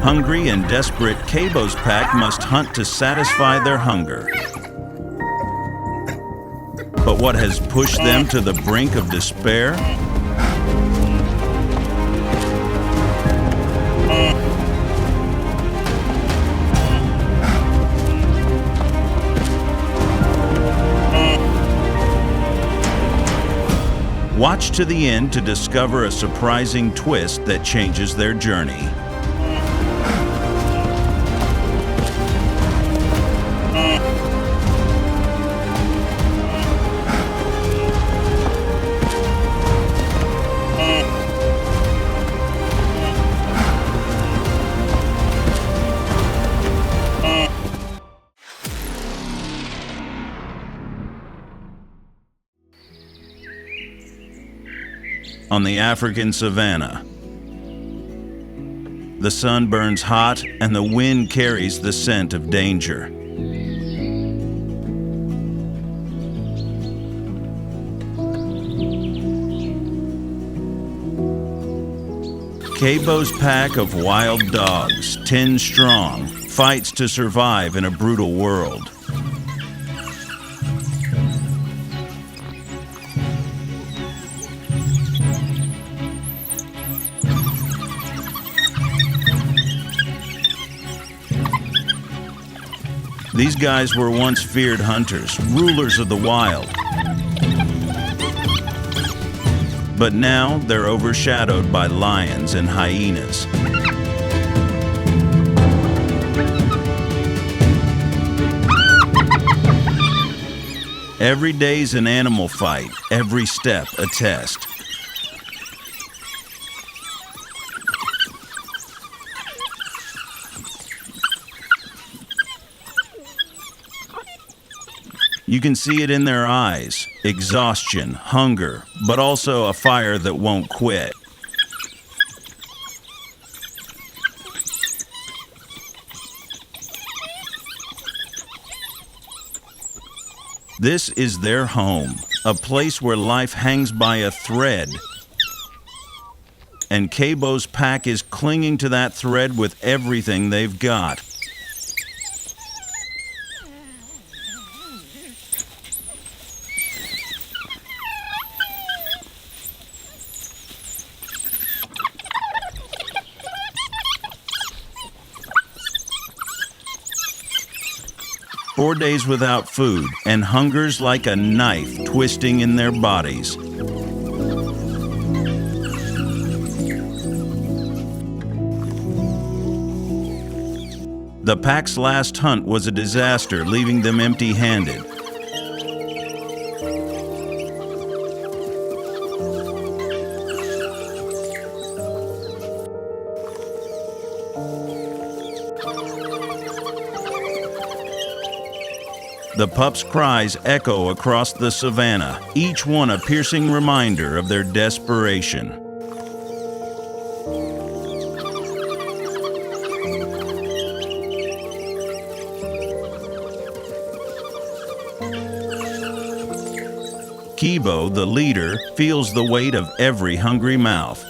Hungry and desperate, Kova's pack must hunt to satisfy their hunger. But what has pushed them to the brink of despair? Watch to the end to discover a surprising twist that changes their journey. On the African savanna, the sun burns hot and the wind carries the scent of danger. Kova's pack of wild dogs, 10 strong, fights to survive in a brutal world. These guys were once feared hunters, rulers of the wild. But now they're overshadowed by lions and hyenas. Every day's an animal fight, every step a test. You can see it in their eyes, exhaustion, hunger, but also a fire that won't quit. This is their home, a place where life hangs by a thread. And Kova's pack is clinging to that thread with everything they've got. Four days without food, and hunger's like a knife twisting in their bodies. The pack's last hunt was a disaster, leaving them empty-handed. The pups' cries echo across the savanna, each one a piercing reminder of their desperation. Kova, the leader, feels the weight of every hungry mouth.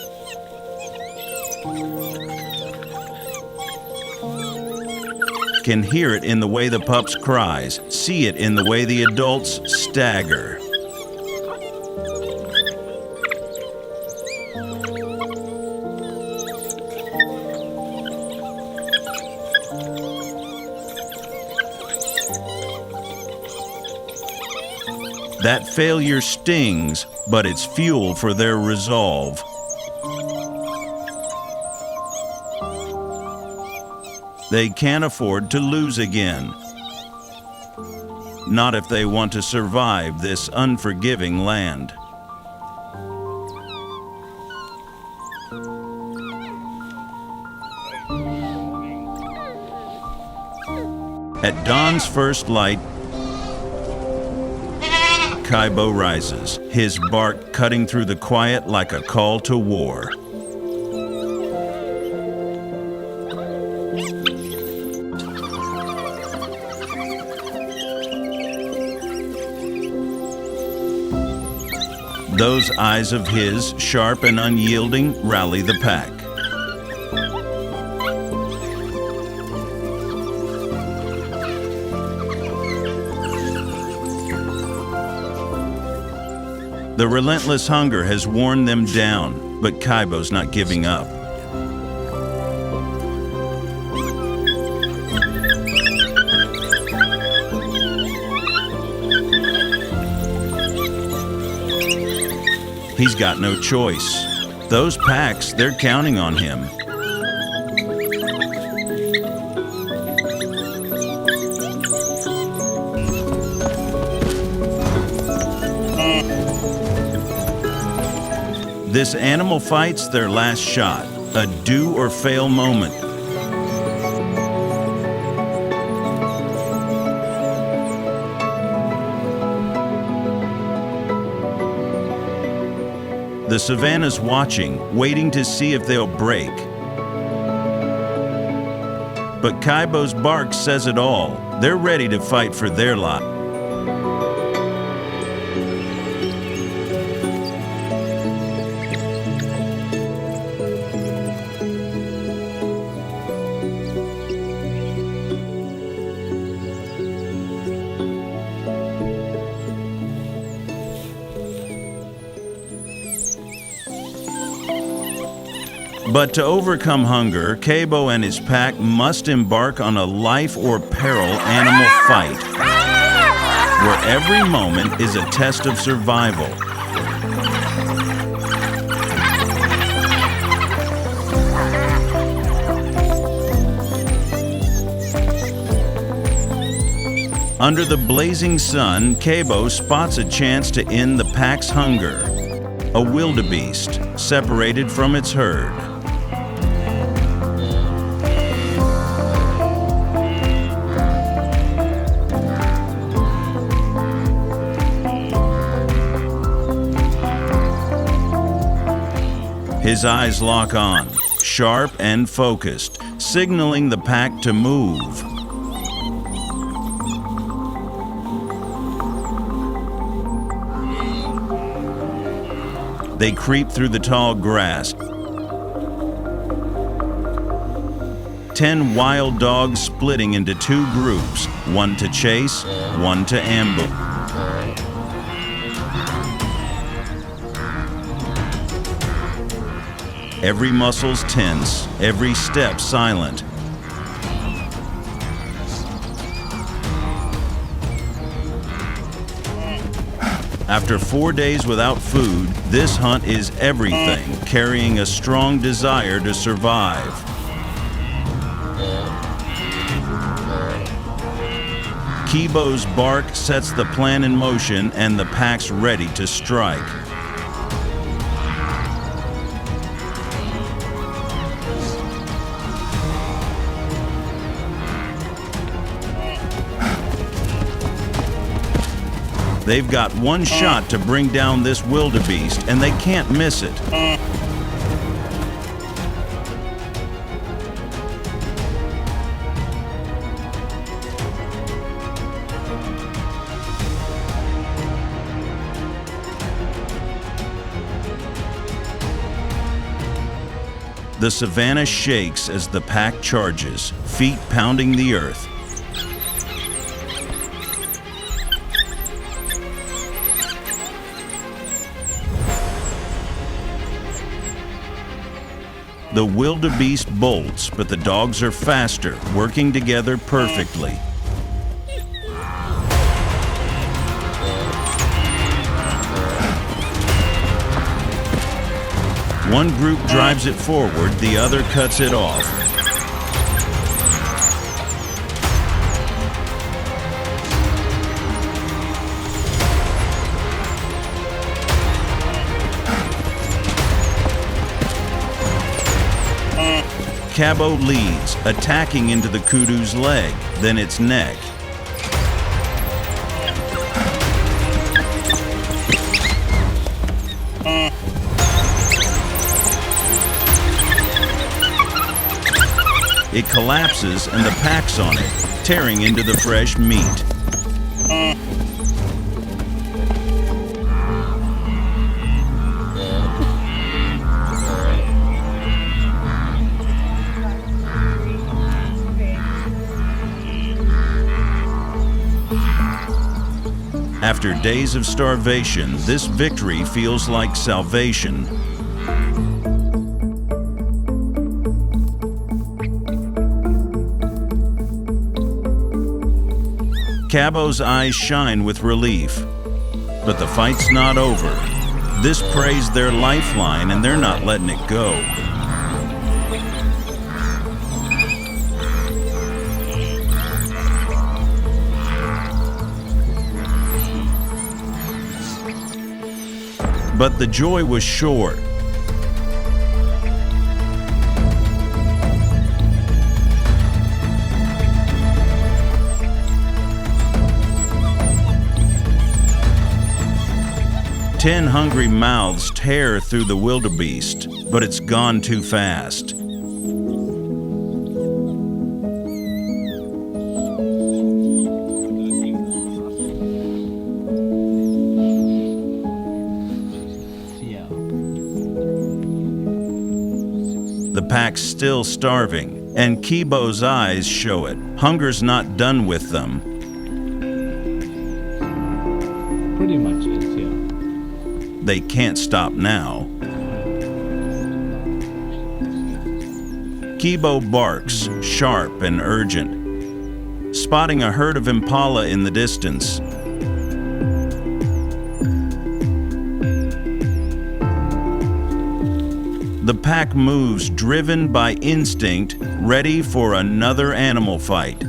Can hear it in the way the pups cries, see it in the way the adults stagger. That failure stings, but it's fuel for their resolve. They can't afford to lose again. Not if they want to survive this unforgiving land. At dawn's first light, Kova rises, his bark cutting through the quiet like a call to war. Those eyes of his, sharp and unyielding, rally the pack. The relentless hunger has worn them down, but Kova's not giving up. He's got no choice. Those packs, they're counting on him. This animal fight's their last shot, a do or fail moment. The savanna's watching, waiting to see if they'll break. But Kova's bark says it all. They're ready to fight for their lot. But to overcome hunger, Kova and his pack must embark on a life or peril animal fight, where every moment is a test of survival. Under the blazing sun, Kova spots a chance to end the pack's hunger. A wildebeest, separated from its herd. His eyes lock on, sharp and focused, signaling the pack to move. They creep through the tall grass. 10 wild dogs splitting into 2 groups, one to chase, one to ambush. Every muscle's tense, every step silent. After 4 days without food, this hunt is everything, carrying a strong desire to survive. Kova's bark sets the plan in motion, and the pack's ready to strike. They've got one shot to bring down this wildebeest, and they can't miss it. The savanna shakes as the pack charges, feet pounding the earth. The wildebeest bolts, but the dogs are faster, working together perfectly. One group drives it forward, the other cuts it off. Kova leads, attacking into the kudu's leg, then its neck. It collapses and the pack's on it, tearing into the fresh meat. After days of starvation, this victory feels like salvation. Kabo's eyes shine with relief. But the fight's not over. This prey's their lifeline, and they're not letting it go. But the joy was short. Ten hungry mouths tear through the wildebeest, but it's gone too fast. The pack's still starving, and Kibo's eyes show it. Hunger's not done with them. Pretty much is, yeah. They can't stop now. Kibo barks, sharp and urgent, spotting a herd of impala in the distance. The pack moves, driven by instinct, ready for another animal fight.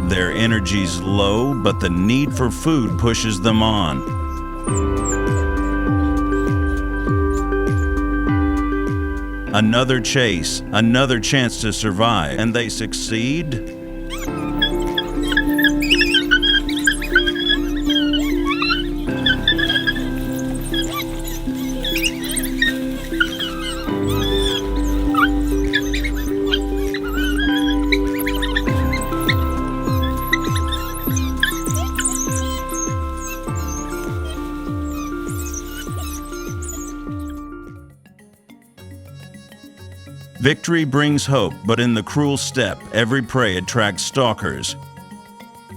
Their energy's low, but the need for food pushes them on. Another chase, another chance to survive, and they succeed? Victory brings hope, but in the cruel step, every prey attracts stalkers,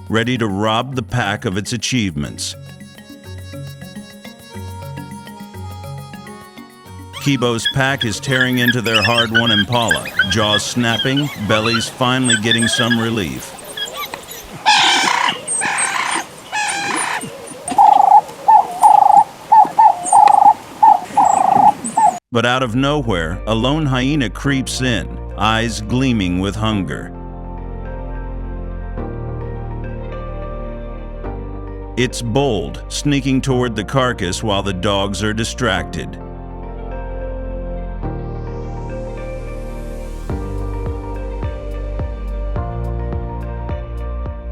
ready to rob the pack of its achievements. Kibo's pack is tearing into their hard-won impala, jaws snapping, bellies finally getting some relief. But out of nowhere, a lone hyena creeps in, eyes gleaming with hunger. It's bold, sneaking toward the carcass while the dogs are distracted.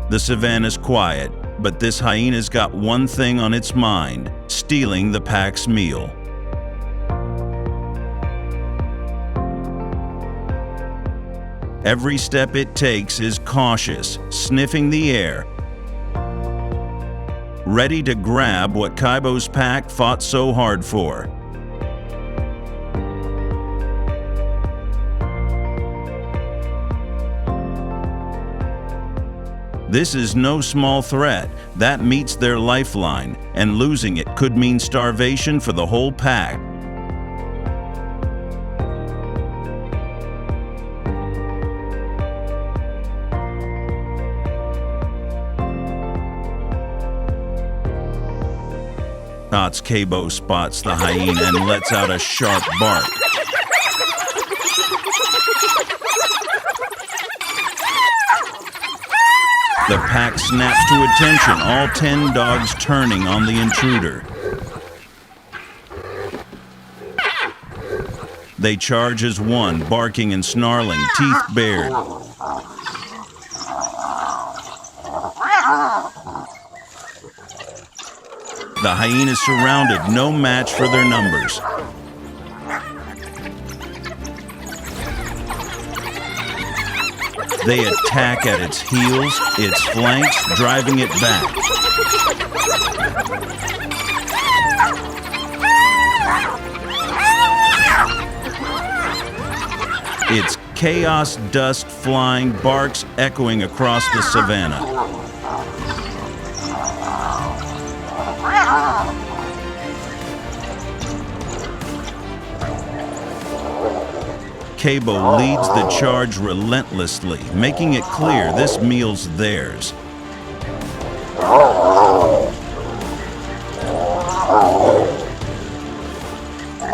The savanna's quiet, but this hyena's got one thing on its mind: stealing the pack's meal. Every step it takes is cautious, sniffing the air, ready to grab what Kibo's pack fought so hard for. This is no small threat. That meets their lifeline, and losing it could mean starvation for the whole pack. Kibo spots the hyena and lets out a sharp bark. The pack snaps to attention, all 10 dogs turning on the intruder. They charge as one, barking and snarling, teeth bared. The hyenas surrounded, no match for their numbers. They attack at its heels, its flanks, driving it back. Its chaos dust flying, barks echoing across the savanna. Kova leads the charge relentlessly, making it clear this meal's theirs.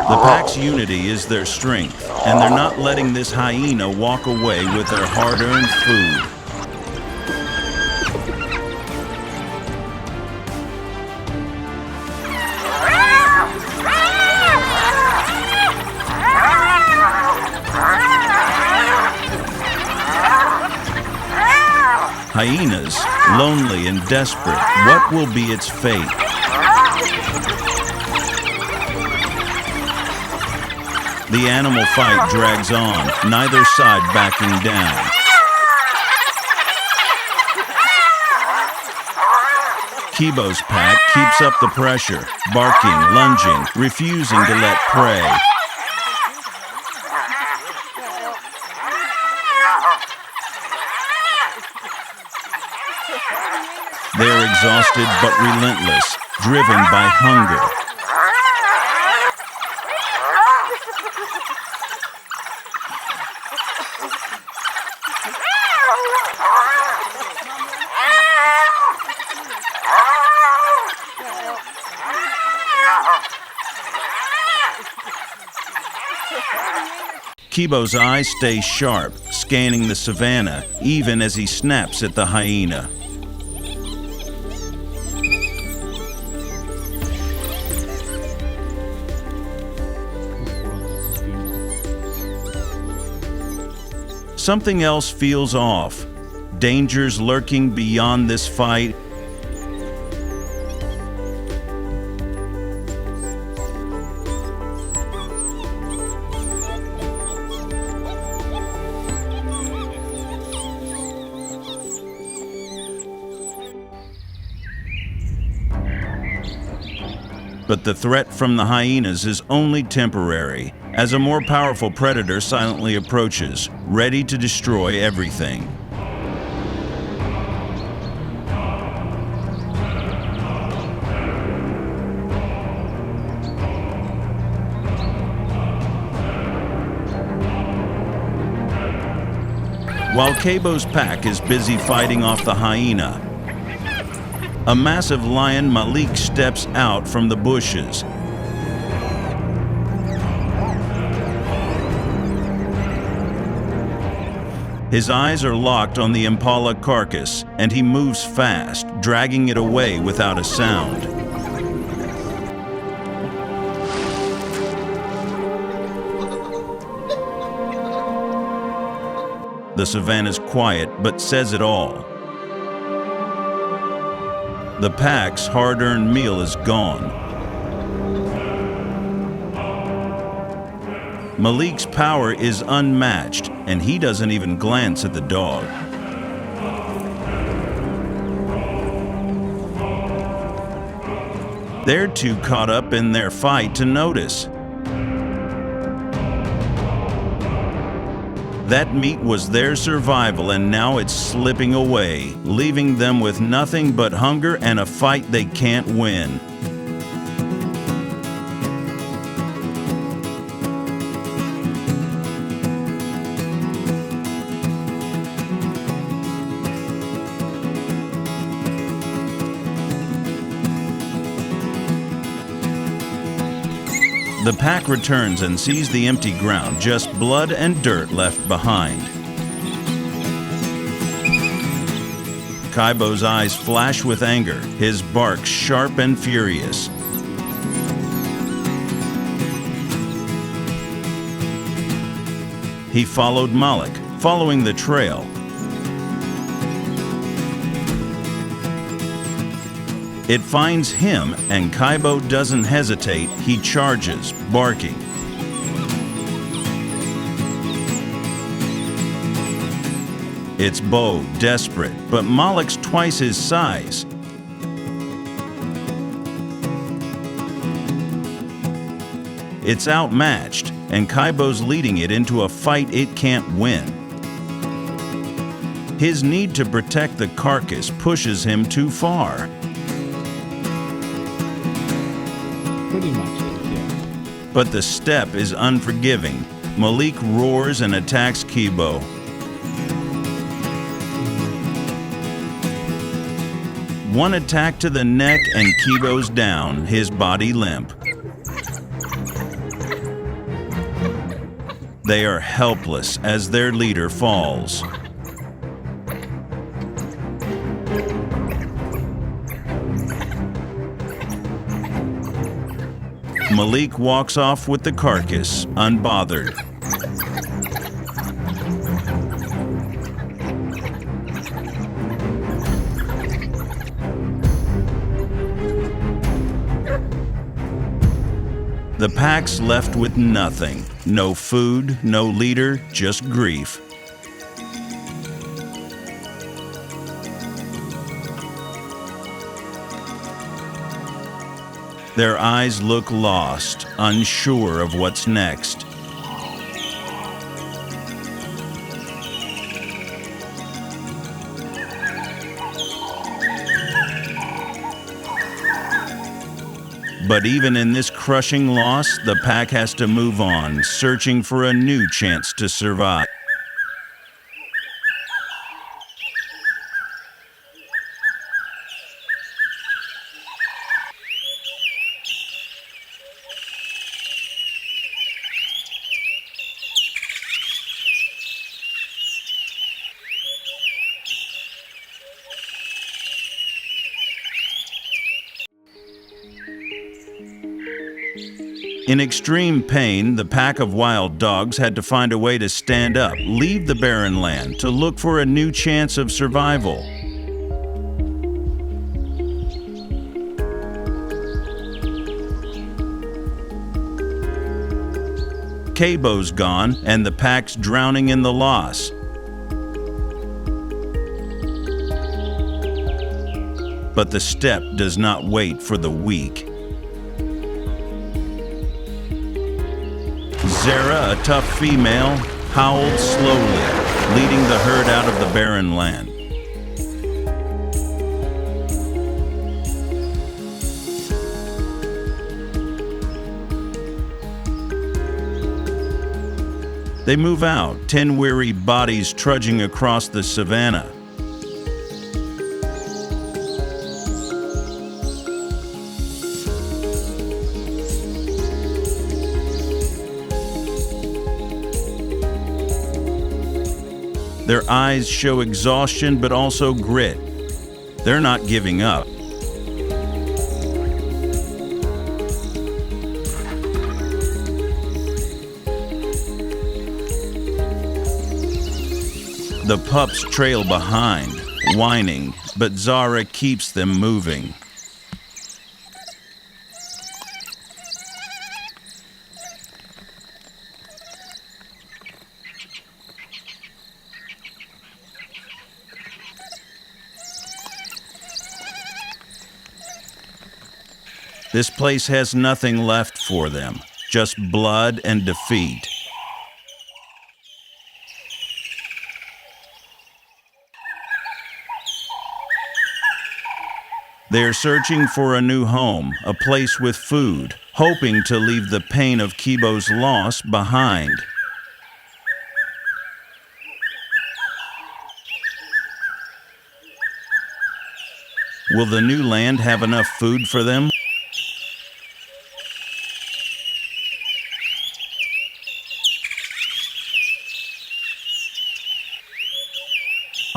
The pack's unity is their strength, and they're not letting this hyena walk away with their hard-earned food. Hyenas, lonely and desperate, what will be its fate? The animal fight drags on, neither side backing down. Kova's pack keeps up the pressure, barking, lunging, refusing to let prey. They're exhausted but relentless, driven by hunger. Kova's eyes stay sharp, scanning the savanna, even as he snaps at the hyena. Something else feels off. Dangers lurking beyond this fight. But the threat from the hyenas is only temporary, as a more powerful predator silently approaches, ready to destroy everything. While Kova's pack is busy fighting off the hyena, a massive lion, Malik, steps out from the bushes. His eyes are locked on the impala carcass, and he moves fast, dragging it away without a sound. The savanna's quiet, but says it all. The pack's hard-earned meal is gone. Malik's power is unmatched, and he doesn't even glance at the dog. They're too caught up in their fight to notice. That meat was their survival, and now it's slipping away, leaving them with nothing but hunger and a fight they can't win. The pack returns and sees the empty ground, just blood and dirt left behind. Kova's eyes flash with anger, his bark sharp and furious. He followed Malik, following the trail. It finds him, and Kova doesn't hesitate. He charges, barking. It's Bo, desperate, but Malik's twice his size. It's outmatched, and Kaibo's leading it into a fight it can't win. His need to protect the carcass pushes him too far. Pretty much is, yeah. But the steppe is unforgiving. Malik roars and attacks Kibo. One attack to the neck and Kibo's down, his body limp. They are helpless as their leader falls. Malik walks off with the carcass, unbothered. The pack's left with nothing. No food, no leader, just grief. Their eyes look lost, unsure of what's next. But even in this crushing loss, the pack has to move on, searching for a new chance to survive. In extreme pain, the pack of wild dogs had to find a way to stand up, leave the barren land, to look for a new chance of survival. Kaibo's gone, and the pack's drowning in the loss. But the steppe does not wait for the weak. Zara, a tough female, howled slowly, leading the herd out of the barren land. They move out, 10 weary bodies trudging across the savanna. Their eyes show exhaustion but also grit. They're not giving up. The pups trail behind, whining, but Zara keeps them moving. This place has nothing left for them, just blood and defeat. They are searching for a new home, a place with food, hoping to leave the pain of Kaibo's loss behind. Will the new land have enough food for them?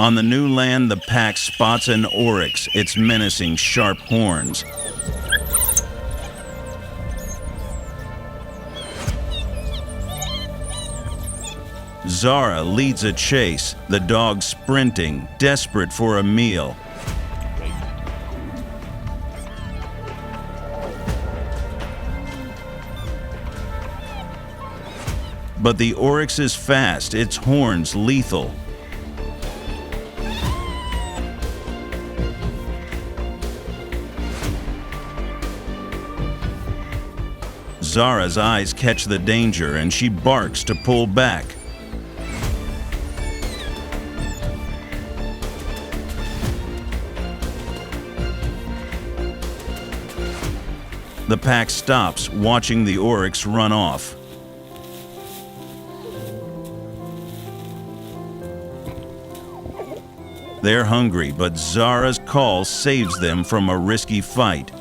On the new land, the pack spots an oryx, its menacing sharp horns. Zara leads a chase, the dog sprinting, desperate for a meal. But the oryx is fast, its horns lethal. Zara's eyes catch the danger and she barks to pull back. The pack stops, watching the oryx run off. They're hungry, but Zara's call saves them from a risky fight.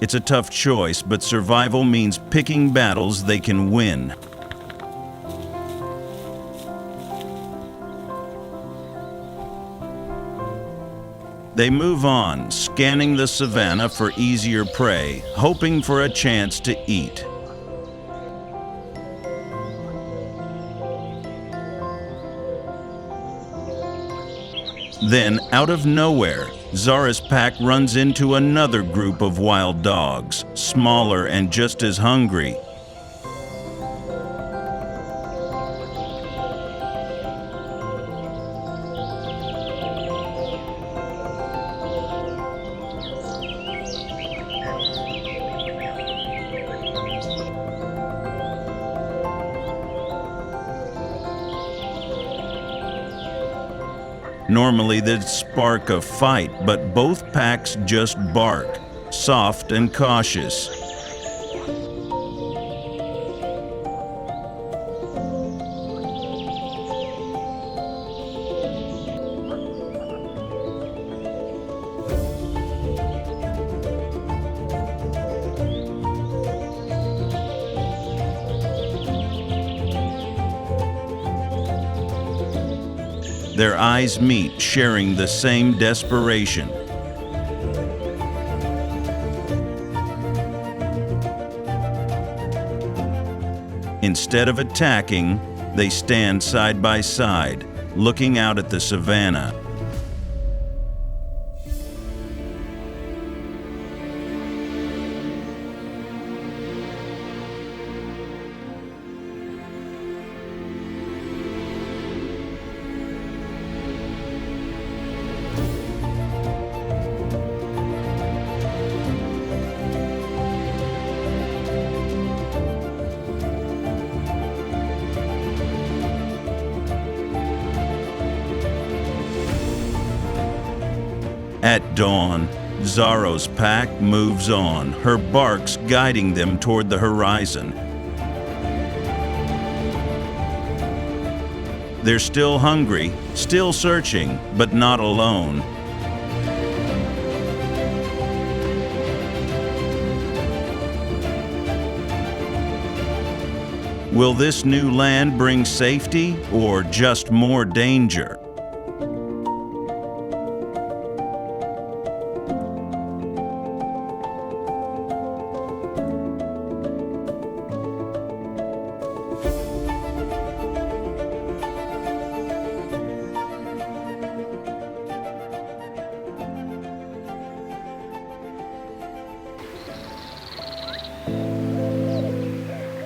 It's a tough choice, but survival means picking battles they can win. They move on, scanning the savanna for easier prey, hoping for a chance to eat. Then, out of nowhere, Zara's pack runs into another group of wild dogs, smaller and just as hungry. Normally they'd spark a fight, but both packs just bark, soft and cautious. Their eyes meet, sharing the same desperation. Instead of attacking, they stand side by side, looking out at the savanna. At dawn, Zara's pack moves on, her barks guiding them toward the horizon. They're still hungry, still searching, but not alone. Will this new land bring safety or just more danger?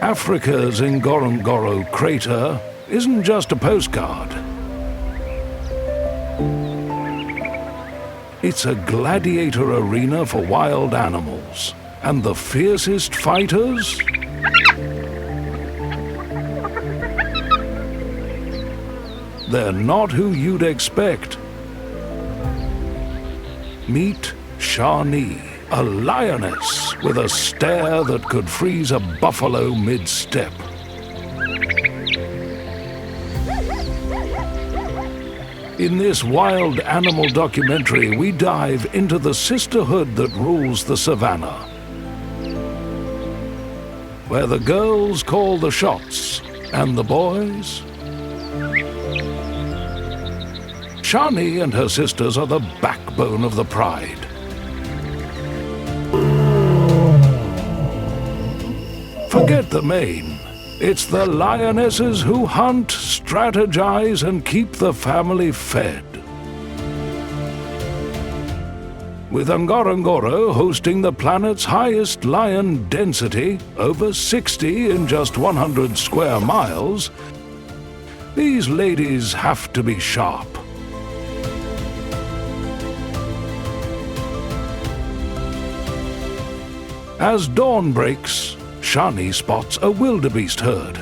Africa's Ngorongoro crater isn't just a postcard. It's a gladiator arena for wild animals. And the fiercest fighters? They're not who you'd expect. Meet Shani, a lioness with a stare that could freeze a buffalo mid-step. In this wild animal documentary, we dive into the sisterhood that rules the savanna, where the girls call the shots and the boys. Shani and her sisters are the backbone of the pride. Forget the mane. It's the lionesses who hunt, strategize, and keep the family fed. With Ngorongoro hosting the planet's highest lion density, over 60 in just 100 square miles, these ladies have to be sharp. As dawn breaks, Shani spots a wildebeest herd.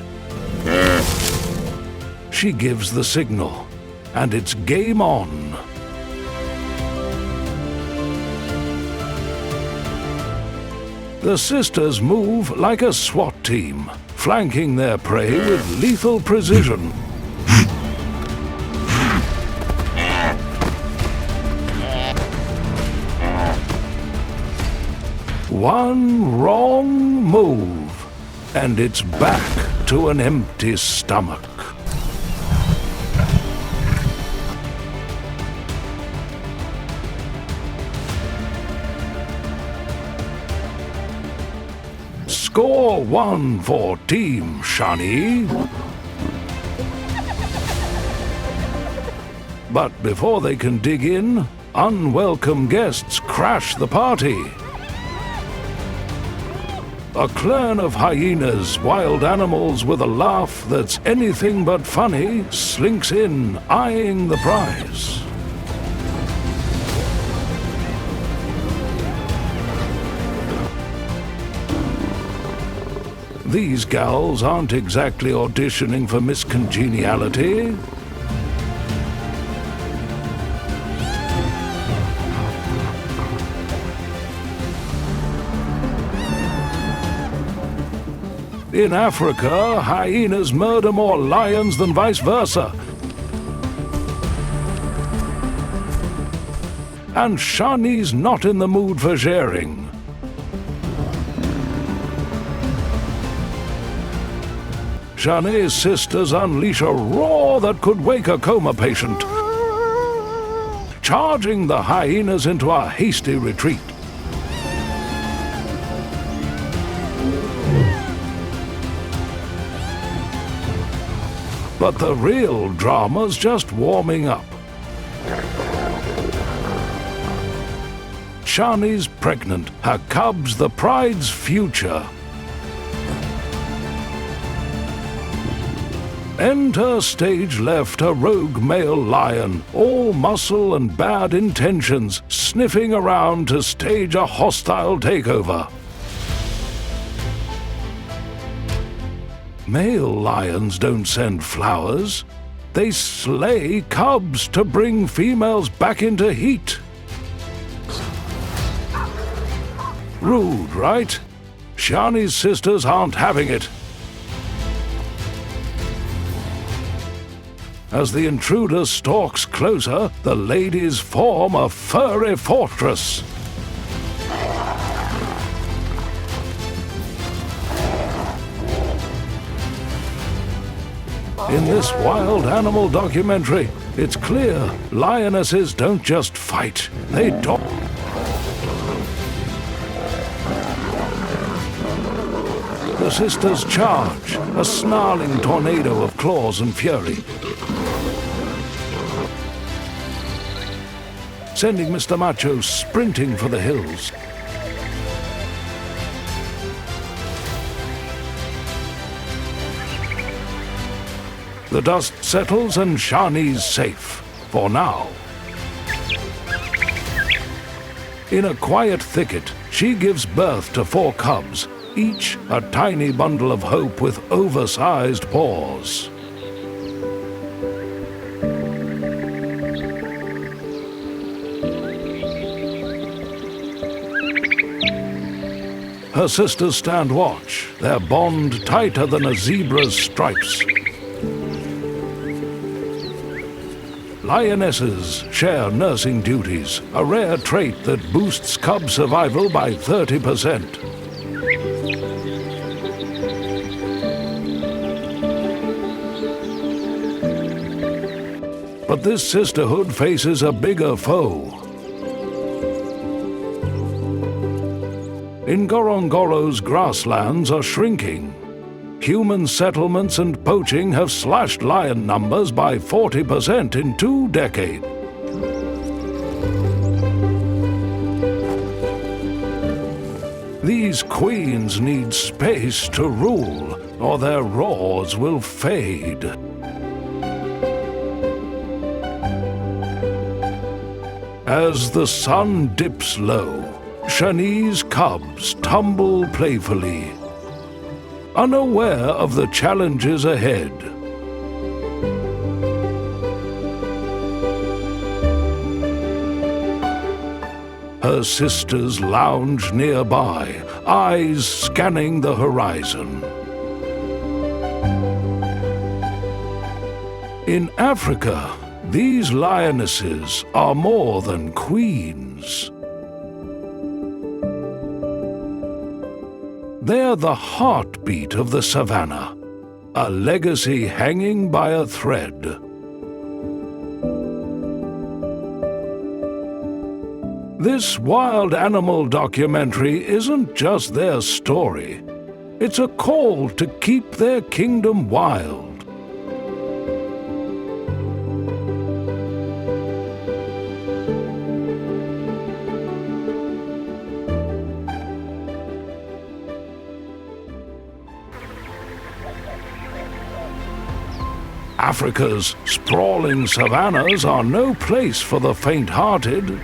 She gives the signal, and it's game on. The sisters move like a SWAT team, flanking their prey with lethal precision. One wrong move, and it's back to an empty stomach. Score 1 for Team Shani. But before they can dig in, unwelcome guests crash the party. A clan of hyenas, wild animals with a laugh that's anything but funny, slinks in, eyeing the prize. These gals aren't exactly auditioning for Miss Congeniality. In Africa, hyenas murder more lions than vice versa. And Shani's not in the mood for sharing. Shani's sisters unleash a roar that could wake a coma patient, charging the hyenas into a hasty retreat. But the real drama's just warming up. Shani's pregnant, her cub's the pride's future. Enter stage left a rogue male lion, all muscle and bad intentions, sniffing around to stage a hostile takeover. Male lions don't send flowers. They slay cubs to bring females back into heat. Rude, right? Shani's sisters aren't having it. As the intruder stalks closer, the ladies form a furry fortress. In this wild animal documentary, it's clear lionesses don't just fight, they talk. The sisters charge, a snarling tornado of claws and fury, sending Mr. Macho sprinting for the hills. The dust settles and Shani's safe, for now. In a quiet thicket, she gives birth to 4 cubs, each a tiny bundle of hope with oversized paws. Her sisters stand watch, their bond tighter than a zebra's stripes. Lionesses share nursing duties, a rare trait that boosts cub survival by 30%. But this sisterhood faces a bigger foe. Ngorongoro's grasslands are shrinking. Human settlements and poaching have slashed lion numbers by 40% in 2 decades. These queens need space to rule, or their roars will fade. As the sun dips low, Shani's cubs tumble playfully, unaware of the challenges ahead. Her sisters lounge nearby, eyes scanning the horizon. In Africa, these lionesses are more than queens. They're the heartbeat of the savanna, a legacy hanging by a thread. This wild animal documentary isn't just their story. It's a call to keep their kingdom wild. Africa's sprawling savannas are no place for the faint-hearted.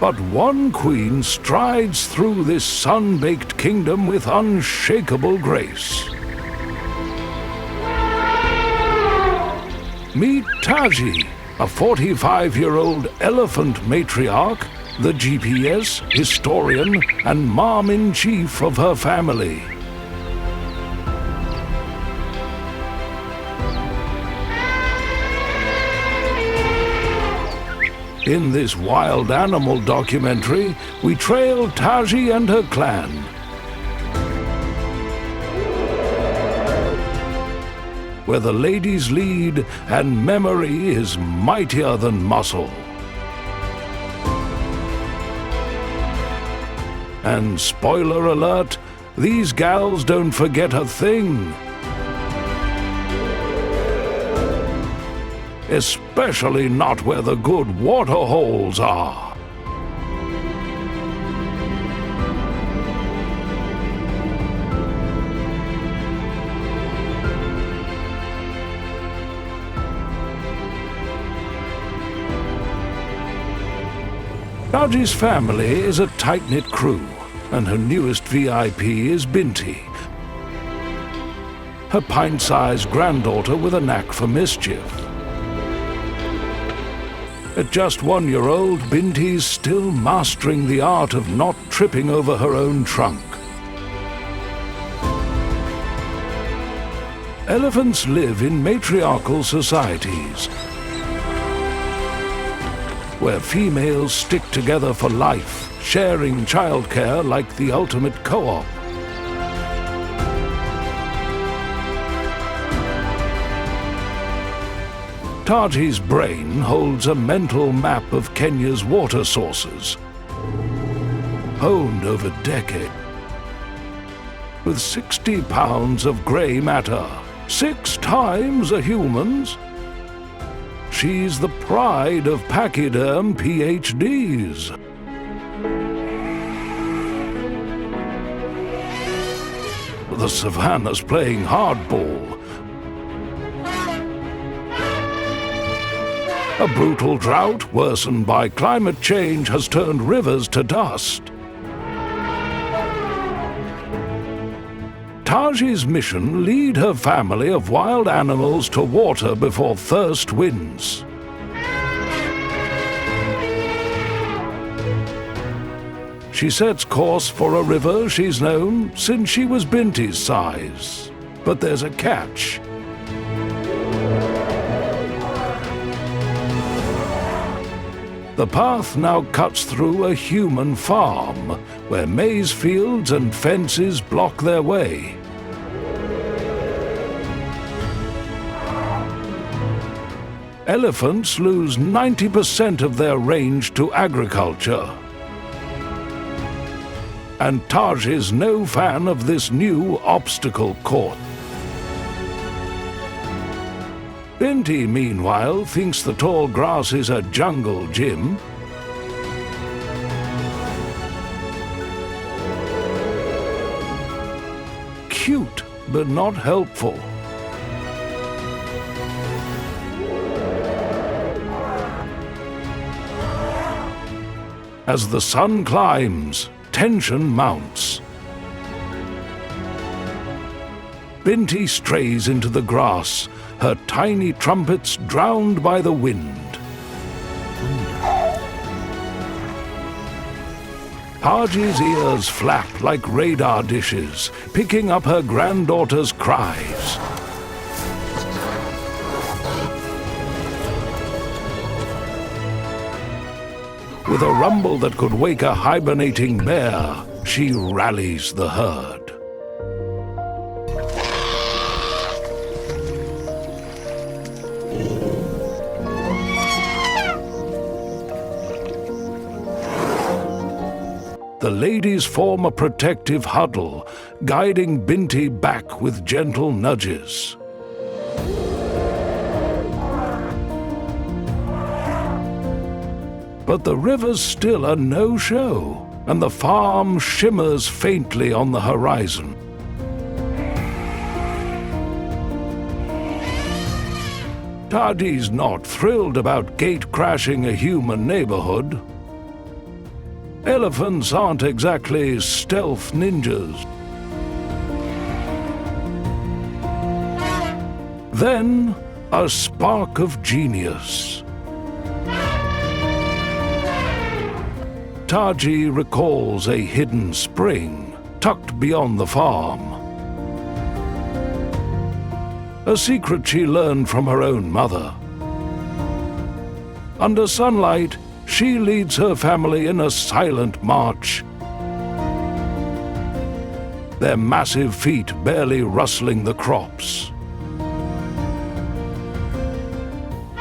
But one queen strides through this sun-baked kingdom with unshakable grace. Meet Taji, a 45-year-old elephant matriarch, the GPS, historian, and mom-in-chief of her family. In this wild animal documentary, we trail Taji and her clan. Where the ladies lead and memory is mightier than muscle. And spoiler alert, these gals don't forget a thing. Especially not where the good water holes are. Taji's family is a tight-knit crew, and her newest VIP is Binti, her pint-sized granddaughter with a knack for mischief. At just 1-year-old, Binti's still mastering the art of not tripping over her own trunk. Elephants live in matriarchal societies, where females stick together for life, sharing childcare like the ultimate co-op. Taji's brain holds a mental map of Kenya's water sources, honed over decades. With 60 pounds of grey matter, 6 times a human's, she's the pride of pachyderm PhDs. The savanna's playing hardball. A brutal drought, worsened by climate change, has turned rivers to dust. Taji's mission: lead her family of wild animals to water before thirst wins. She sets course for a river she's known since she was Binti's size. But there's a catch. The path now cuts through a human farm, where maize fields and fences block their way. Elephants lose 90% of their range to agriculture. And Taj is no fan of this new obstacle course. Binti, meanwhile, thinks the tall grass is a jungle gym. Cute, but not helpful. As the sun climbs, tension mounts. Binti strays into the grass, her tiny trumpets drowned by the wind. Taji's ears flap like radar dishes, picking up her granddaughter's cries. With a rumble that could wake a hibernating bear, she rallies the herd. The ladies form a protective huddle, guiding Binti back with gentle nudges. But the river's still a no-show, and the farm shimmers faintly on the horizon. Taji's not thrilled about gate-crashing a human neighborhood. Elephants aren't exactly stealth ninjas. Then, a spark of genius. Taji recalls a hidden spring tucked beyond the farm. A secret she learned from her own mother. Under sunlight, she leads her family in a silent march, their massive feet barely rustling the crops.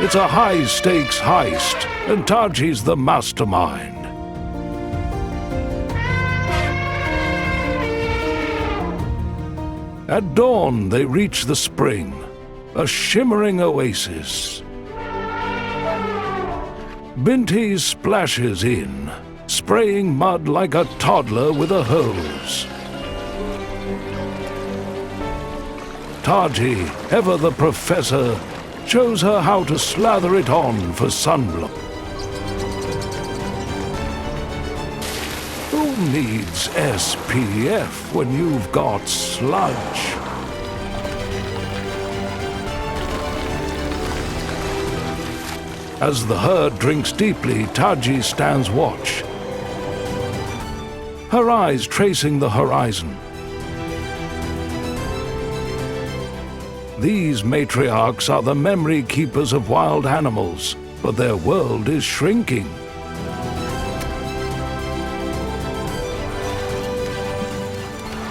It's a high-stakes heist, and Taji's the mastermind. At dawn, they reach the spring, a shimmering oasis. Binti splashes in, spraying mud like a toddler with a hose. Taji, ever the professor, shows her how to slather it on for sunblock. Who needs SPF when you've got sludge? As the herd drinks deeply, Taji stands watch, her eyes tracing the horizon. These matriarchs are the memory keepers of wild animals, but their world is shrinking.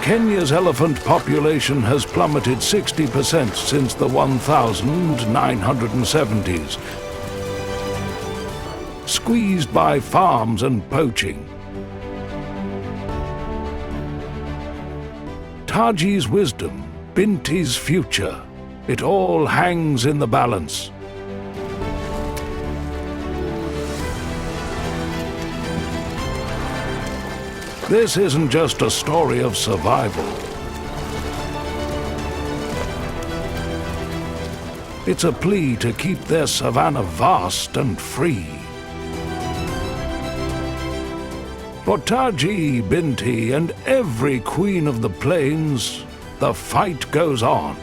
Kenya's elephant population has plummeted 60% since the 1970s. Squeezed by farms and poaching. Taji's wisdom, Binti's future, it all hangs in the balance. This isn't just a story of survival. It's a plea to keep their savanna vast and free. For Taji, Binti, and every queen of the plains, the fight goes on.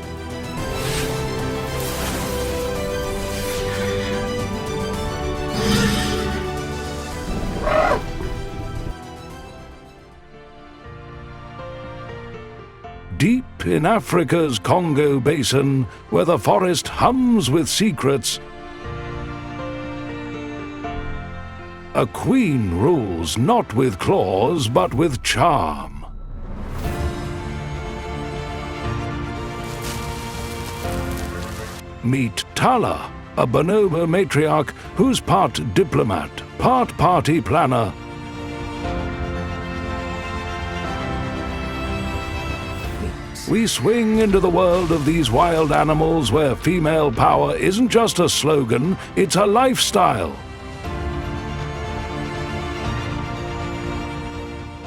Deep in Africa's Congo Basin, where the forest hums with secrets, a queen rules not with claws, but with charm. Meet Tala, a bonobo matriarch who's part diplomat, part party planner. We swing into the world of these wild animals where female power isn't just a slogan, it's a lifestyle.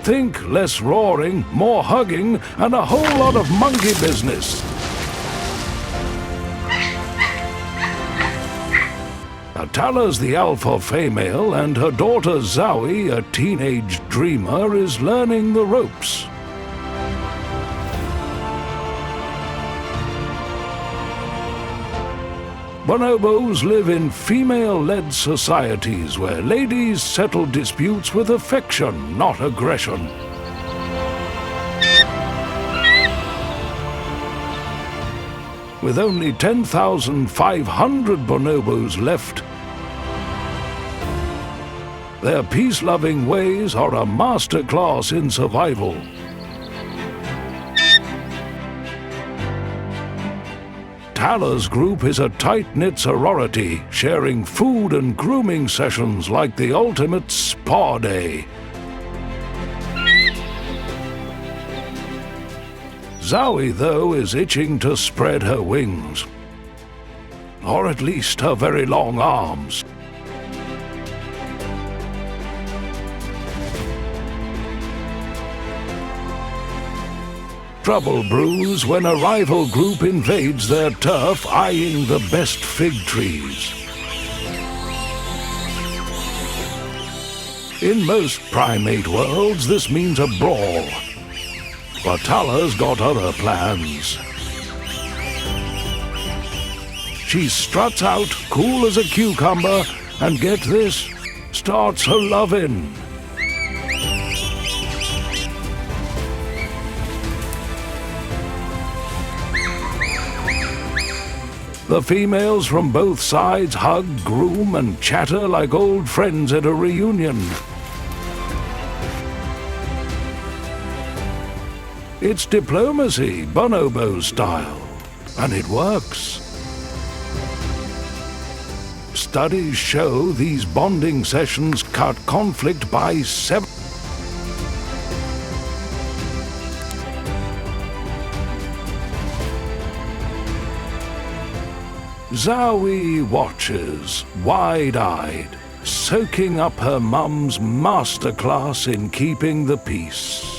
Think less roaring, more hugging, and a whole lot of monkey business. A Tala's the alpha female, and her daughter Zoe, a teenage dreamer, is learning the ropes. Bonobos live in female-led societies where ladies settle disputes with affection, not aggression. With only 10,500 bonobos left, their peace-loving ways are a masterclass in survival. Tala's group is a tight-knit sorority, sharing food and grooming sessions like the ultimate spa day. Zoe, though, is itching to spread her wings. Or at least her very long arms. Trouble brews when a rival group invades their turf, eyeing the best fig trees. In most primate worlds, this means a brawl. But Tala's got other plans. She struts out, cool as a cucumber, and get this, starts her lovin'. The females from both sides hug, groom, and chatter like old friends at a reunion. It's diplomacy, bonobo style, and it works. Studies show these bonding sessions cut conflict by 7. Zoe watches, wide-eyed, soaking up her mum's masterclass in keeping the peace.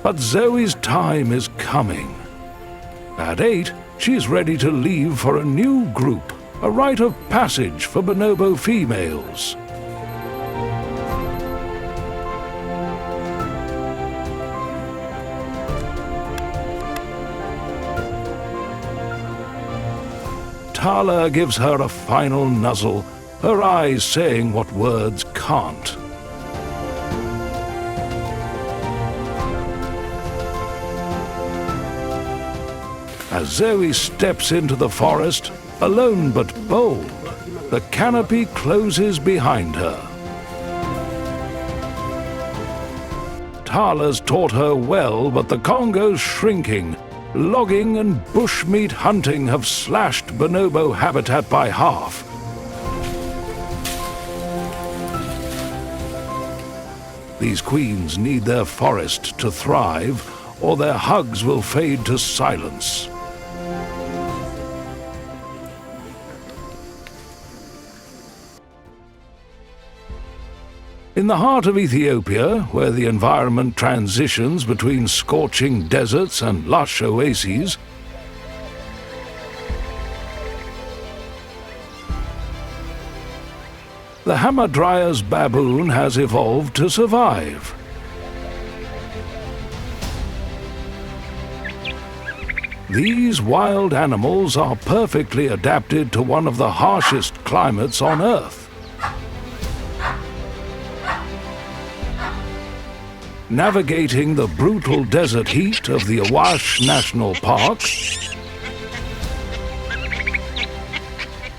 But Zoe's time is coming. At 8, she's ready to leave for a new group, a rite of passage for bonobo females. Tala gives her a final nuzzle, her eyes saying what words can't. As Zoe steps into the forest, alone but bold, the canopy closes behind her. Tala's taught her well, but the Congo's shrinking. Logging and bushmeat hunting have slashed bonobo habitat by half. These queens need their forest to thrive, or their hugs will fade to silence. In the heart of Ethiopia, where the environment transitions between scorching deserts and lush oases, the Hamadryas baboon has evolved to survive. These wild animals are perfectly adapted to one of the harshest climates on Earth. Navigating the brutal desert heat of the Awash National Park,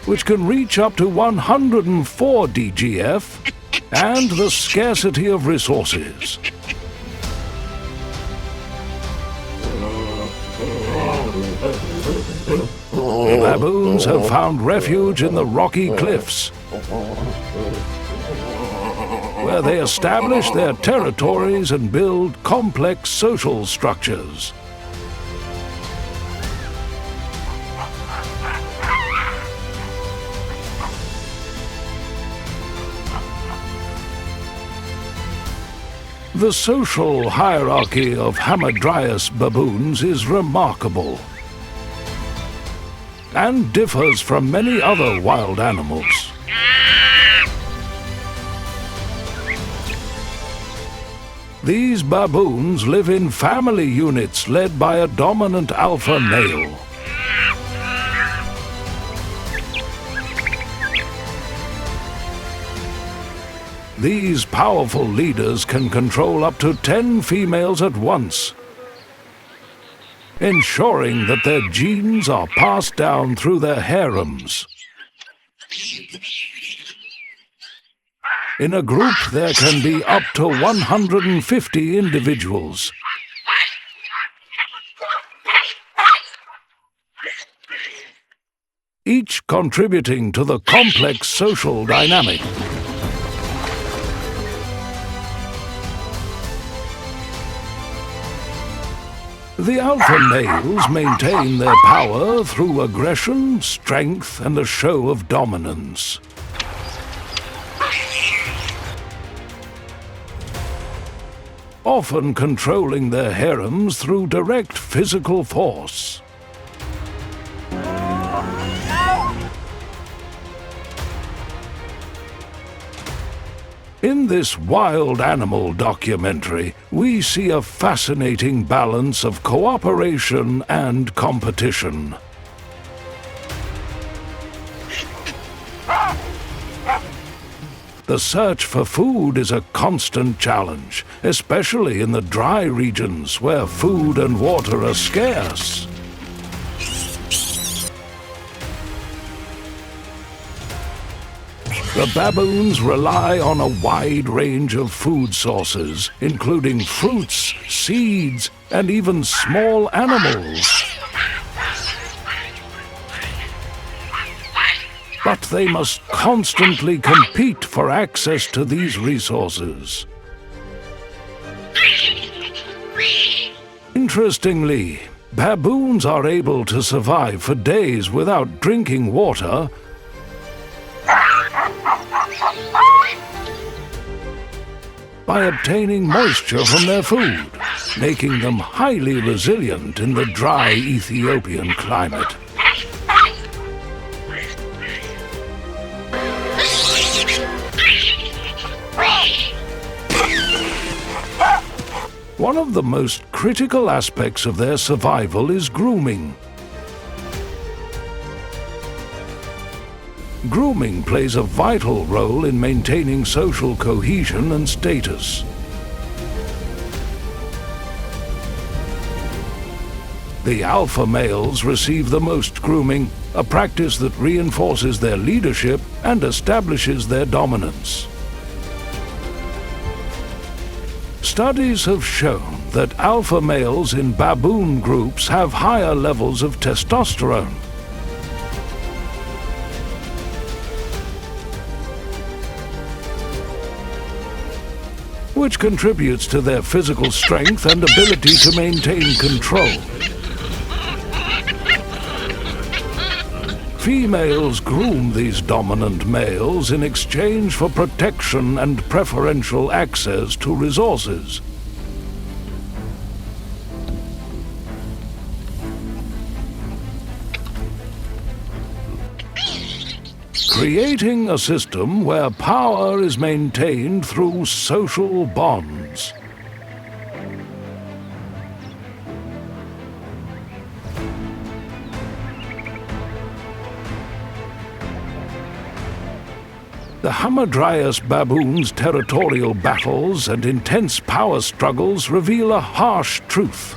which can reach up to 104 DGF, and the scarcity of resources. The baboons have found refuge in the rocky cliffs, where they establish their territories and build complex social structures. The social hierarchy of Hamadryas baboons is remarkable and differs from many other wild animals. These baboons live in family units led by a dominant alpha male. These powerful leaders can control up to 10 females at once, ensuring that their genes are passed down through their harems. In a group, there can be up to 150 individuals. Each contributing to the complex social dynamic. The alpha males maintain their power through aggression, strength, and a show of dominance. Often controlling their harems through direct physical force. In this wild animal documentary, we see a fascinating balance of cooperation and competition. The search for food is a constant challenge, especially in the dry regions where food and water are scarce. The baboons rely on a wide range of food sources, including fruits, seeds, and even small animals. But they must constantly compete for access to these resources. Interestingly, baboons are able to survive for days without drinking water, by obtaining moisture from their food, making them highly resilient in the dry Ethiopian climate. One of the most critical aspects of their survival is grooming. Grooming plays a vital role in maintaining social cohesion and status. The alpha males receive the most grooming, a practice that reinforces their leadership and establishes their dominance. Studies have shown that alpha males in baboon groups have higher levels of testosterone. Which contributes to their physical strength and ability to maintain control. Females groom these dominant males in exchange for protection and preferential access to resources. Creating a system where power is maintained through social bonds. The Hamadryas baboons' territorial battles and intense power struggles reveal a harsh truth.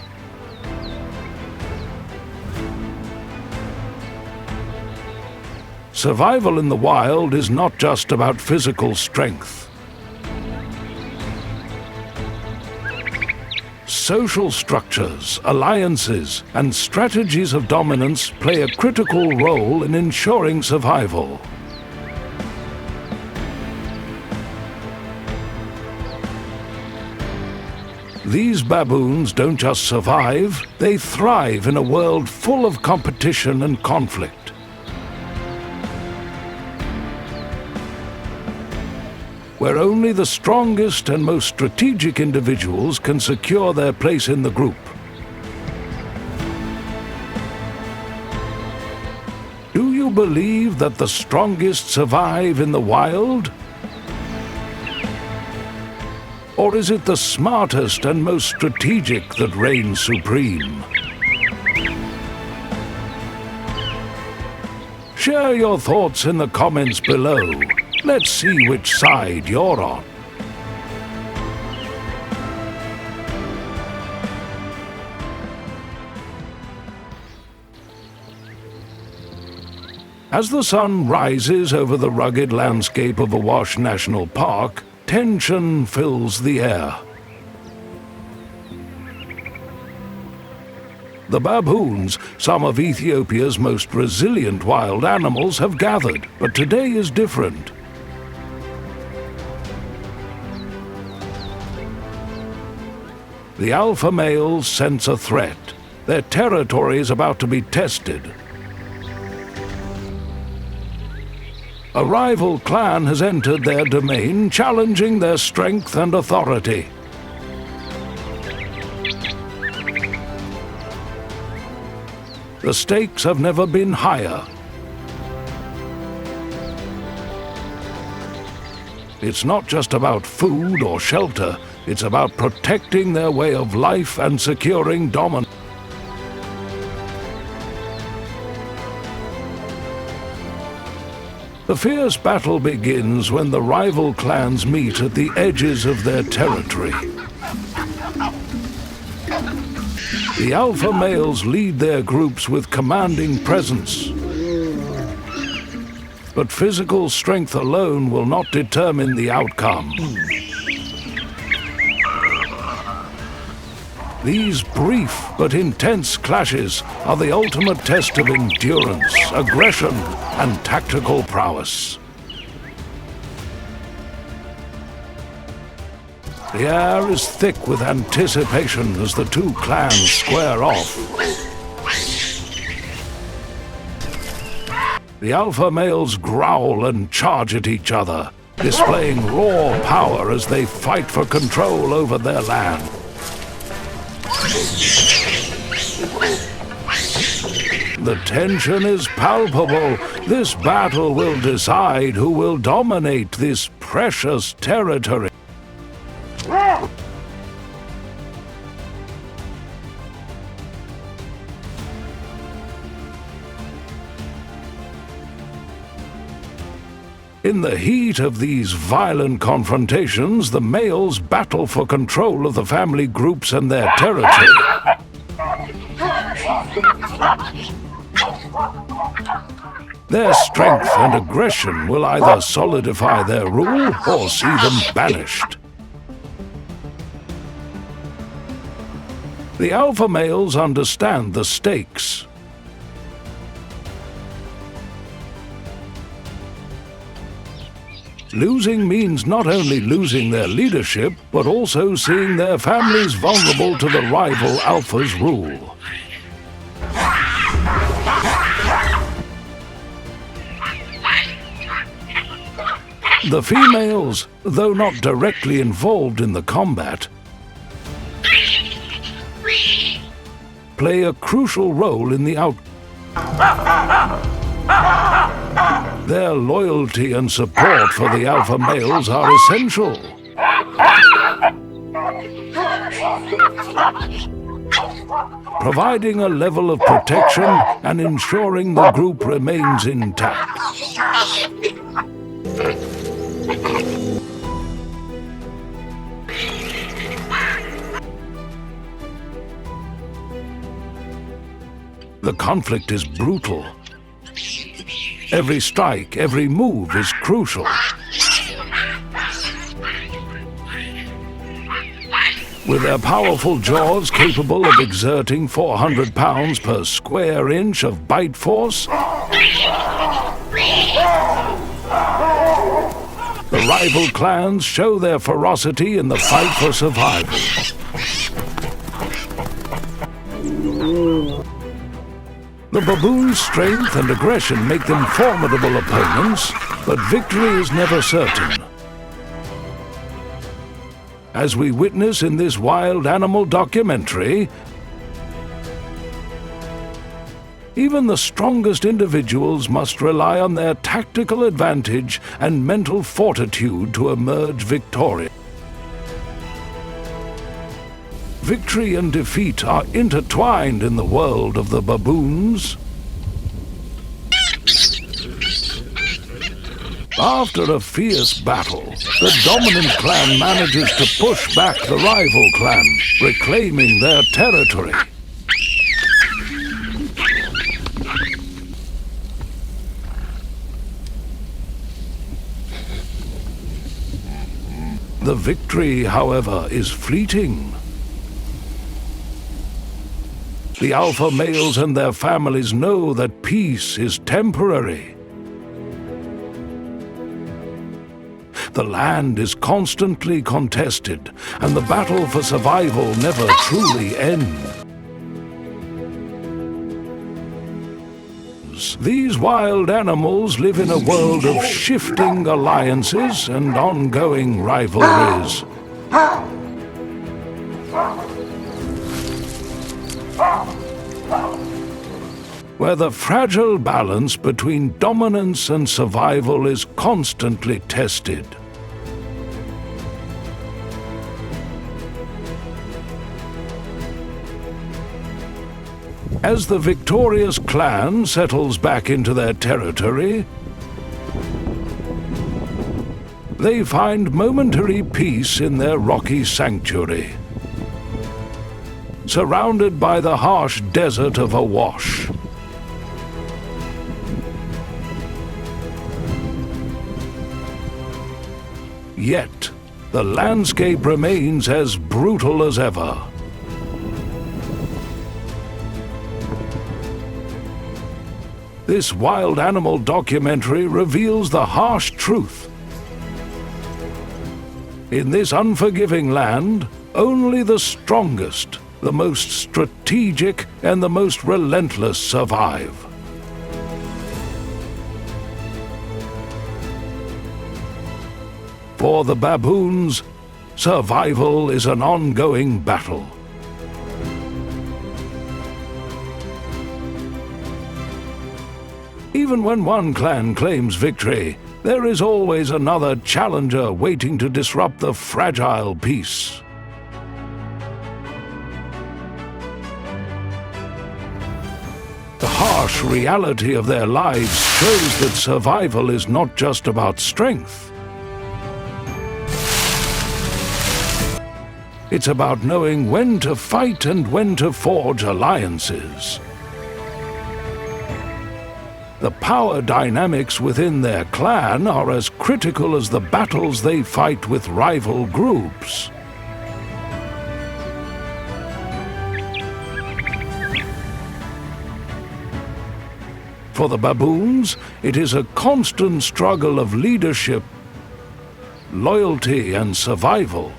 Survival in the wild is not just about physical strength. Social structures, alliances, and strategies of dominance play a critical role in ensuring survival. These baboons don't just survive, they thrive in a world full of competition and conflict. where only the strongest and most strategic individuals can secure their place in the group. Do you believe that the strongest survive in the wild? Or is it the smartest and most strategic that reigns supreme? Share your thoughts in the comments below. Let's see which side you're on. As the sun rises over the rugged landscape of Awash National Park, tension fills the air. The baboons, some of Ethiopia's most resilient wild animals, have gathered, but today is different. The alpha males sense a threat. Their territory is about to be tested. A rival clan has entered their domain, challenging their strength and authority. The stakes have never been higher. It's not just about food or shelter, it's about protecting their way of life and securing dominance. The fierce battle begins when the rival clans meet at the edges of their territory. The alpha males lead their groups with commanding presence. But physical strength alone will not determine the outcome. These brief but intense clashes are the ultimate test of endurance, aggression, and tactical prowess. The air is thick with anticipation as the two clans square off. The alpha males growl and charge at each other, displaying raw power as they fight for control over their land. The tension is palpable. This battle will decide who will dominate this precious territory. In the heat of these violent confrontations, the males battle for control of the family groups and their territory. Their strength and aggression will either solidify their rule or see them banished. The alpha males understand the stakes. Losing means not only losing their leadership, but also seeing their families vulnerable to the rival alpha's rule. The females, though not directly involved in the combat, play a crucial role in the outcome. Their loyalty and support for the alpha males are essential. Providing a level of protection and ensuring the group remains intact. The conflict is brutal. Every strike, every move is crucial. With their powerful jaws capable of exerting 400 pounds per square inch of bite force, the rival clans show their ferocity in the fight for survival. The baboon's strength and aggression make them formidable opponents, but victory is never certain. As we witness in this wild animal documentary, even the strongest individuals must rely on their tactical advantage and mental fortitude to emerge victorious. Victory and defeat are intertwined in the world of the baboons. After a fierce battle, the dominant clan manages to push back the rival clan, reclaiming their territory. The victory, however, is fleeting. The alpha males and their families know that peace is temporary. The land is constantly contested, and the battle for survival never truly ends. These wild animals live in a world of shifting alliances and ongoing rivalries. Where the fragile balance between dominance and survival is constantly tested. As the victorious clan settles back into their territory, they find momentary peace in their rocky sanctuary, surrounded by the harsh desert of Awash. Yet, the landscape remains as brutal as ever. This wild animal documentary reveals the harsh truth. In this unforgiving land, only the strongest, the most strategic, and the most relentless survive. For the baboons, survival is an ongoing battle. Even when one clan claims victory, there is always another challenger waiting to disrupt the fragile peace. The harsh reality of their lives shows that survival is not just about strength. It's about knowing when to fight and when to forge alliances. The power dynamics within their clan are as critical as the battles they fight with rival groups. For the baboons, it is a constant struggle of leadership, loyalty, and survival.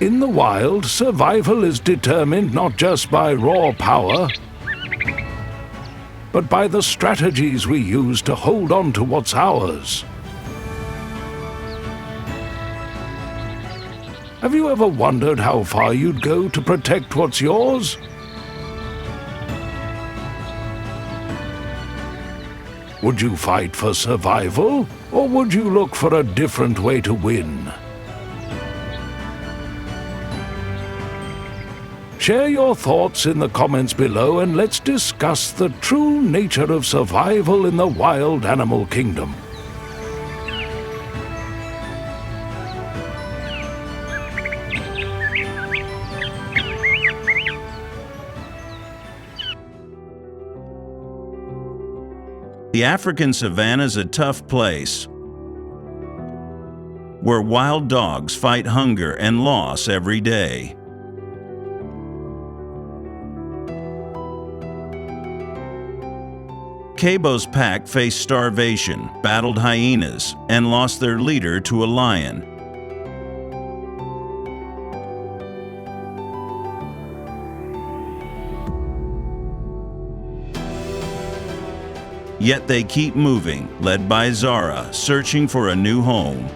In the wild, survival is determined not just by raw power, but by the strategies we use to hold on to what's ours. Have you ever wondered how far you'd go to protect what's yours? Would you fight for survival, or would you look for a different way to win? Share your thoughts in the comments below and let's discuss the true nature of survival in the wild animal kingdom. The African savanna is a tough place, where wild dogs fight hunger and loss every day. Kova's pack faced starvation, battled hyenas, and lost their leader to a lion. Yet they keep moving, led by Zara, searching for a new home.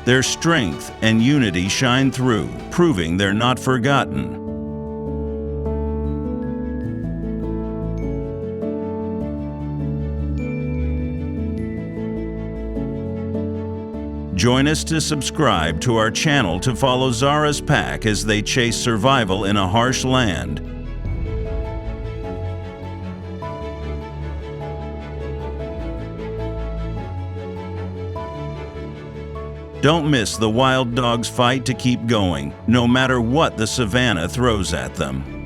Their strength and unity shine through, proving they're not forgotten. Join us to subscribe to our channel to follow Zara's pack as they chase survival in a harsh land. Don't miss the wild dogs' fight to keep going, no matter what the savanna throws at them.